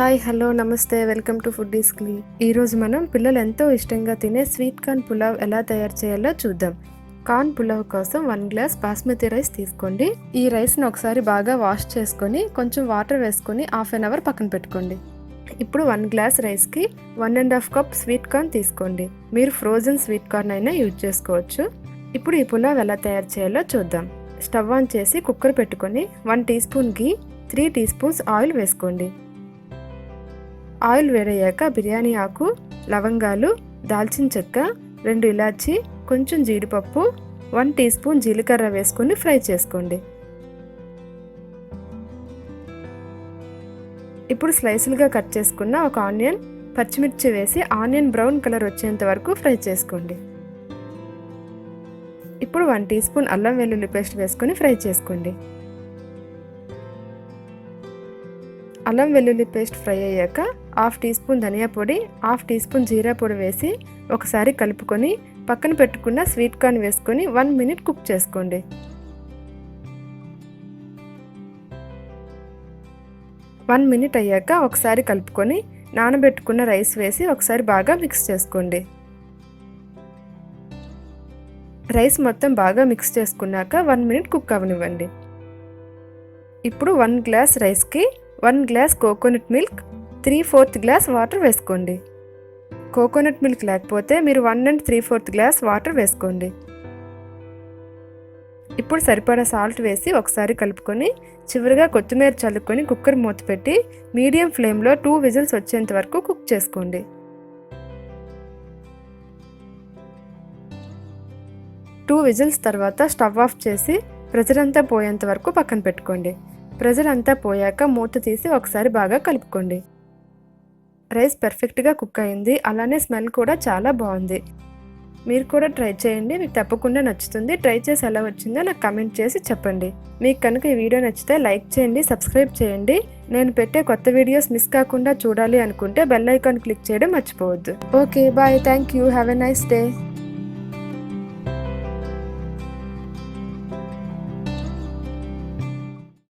Hi hello నమస్తే welcome to FoodiesGlee. ఈరోజు మనం పిల్లలు ఎంతో ఇష్టంగా తినే స్వీట్ కార్న్ పులావ్ ఎలా తయారు చేయాలో చూద్దాం. కార్న్ పులావ్ కోసం 1 గ్లాస్ బాస్మతి రైస్ తీసుకోండి. ఈ రైస్ని ఒకసారి బాగా వాష్ చేసుకొని కొంచెం వాటర్ వేసుకొని హాఫ్ అన్ అవర్ పక్కన పెట్టుకోండి. ఇప్పుడు 1 గ్లాస్ రైస్కి 1.5 కప్ స్వీట్ కార్న్ తీసుకోండి. మీరు ఫ్రోజన్ స్వీట్ కార్న్ అయినా యూజ్ చేసుకోవచ్చు. ఇప్పుడు ఈ పులావ్ ఎలా తయారు చేయాలో చూద్దాం. స్టవ్ ఆన్ చేసి కుక్కర్ పెట్టుకొని 1 టీ స్పూన్ ఘీ, 3 టీ స్పూన్స్ ఆయిల్ వేసుకోండి. ఆయిల్ వేడయ్యాక బిర్యానీ ఆకు, లవంగాలు, దాల్చిన చెక్క, 2 ఇలాచి, కొంచెం జీడిపప్పు, 1 టీ స్పూన్ జీలకర్ర వేసుకొని ఫ్రై చేసుకోండి. ఇప్పుడు స్లైసులుగా కట్ చేసుకున్న ఒక ఆనియన్, పచ్చిమిర్చి వేసి ఆనియన్ బ్రౌన్ కలర్ వచ్చేంత వరకు ఫ్రై చేసుకోండి. ఇప్పుడు 1 టీ స్పూన్ అల్లం వెల్లుల్లి పేస్ట్ వేసుకొని ఫ్రై చేసుకోండి. అల్లం వెల్లుల్లి పేస్ట్ ఫ్రై అయ్యాక హాఫ్ టీ స్పూన్ ధనియా పొడి, హాఫ్ టీ స్పూన్ జీరా పొడి వేసి ఒకసారి కలుపుకొని పక్కన పెట్టుకున్న స్వీట్ కార్న్ వేసుకొని 1 మినిట్ కుక్ చేసుకోండి. 1 మినిట్ అయ్యాక ఒకసారి కలుపుకొని నానబెట్టుకున్న రైస్ వేసి ఒకసారి బాగా మిక్స్ చేసుకోండి. రైస్ మొత్తం బాగా మిక్స్ చేసుకున్నాక 1 మినిట్ కుక్ అవనివ్వండి. ఇప్పుడు 1 గ్లాస్ రైస్కి 1 glass coconut milk, 3/4 glass water వేసుకోండి. కోకోనట్ మిల్క్ లేకపోతే మీరు 1 3/4 గ్లాస్ వాటర్ వేసుకోండి. ఇప్పుడు సరిపడా సాల్ట్ వేసి ఒకసారి కలుపుకొని చివరిగా కొత్తిమీర చల్లుకొని కుక్కర్ మూత పెట్టి మీడియం ఫ్లేమ్లో 2 విజిల్స్ వచ్చేంత వరకు కుక్ చేసుకోండి. 2 విజిల్స్ తర్వాత స్టవ్ ఆఫ్ చేసి ప్రెషర్ అంతా పోయేంత వరకు పక్కన పెట్టుకోండి. ప్రెషర్ అంతా పోయాక మూత తీసి ఒకసారి బాగా కలుపుకోండి. రైస్ పర్ఫెక్ట్గా కుక్ అయింది, అలానే స్మెల్ కూడా చాలా బాగుంది. మీరు కూడా ట్రై చేయండి, మీకు తప్పకుండా నచ్చుతుంది. ట్రై చేసి ఎలా వచ్చిందో నాకు కమెంట్ చేసి చెప్పండి. మీకు కనుక ఈ వీడియో నచ్చితే లైక్ చేయండి, సబ్స్క్రైబ్ చేయండి. నేను పెట్టే కొత్త వీడియోస్ మిస్ కాకుండా చూడాలి అనుకుంటే బెల్ ఐకాన్ క్లిక్ చేయడం మర్చిపోవద్దు. Okay bye, thank you, have a nice day.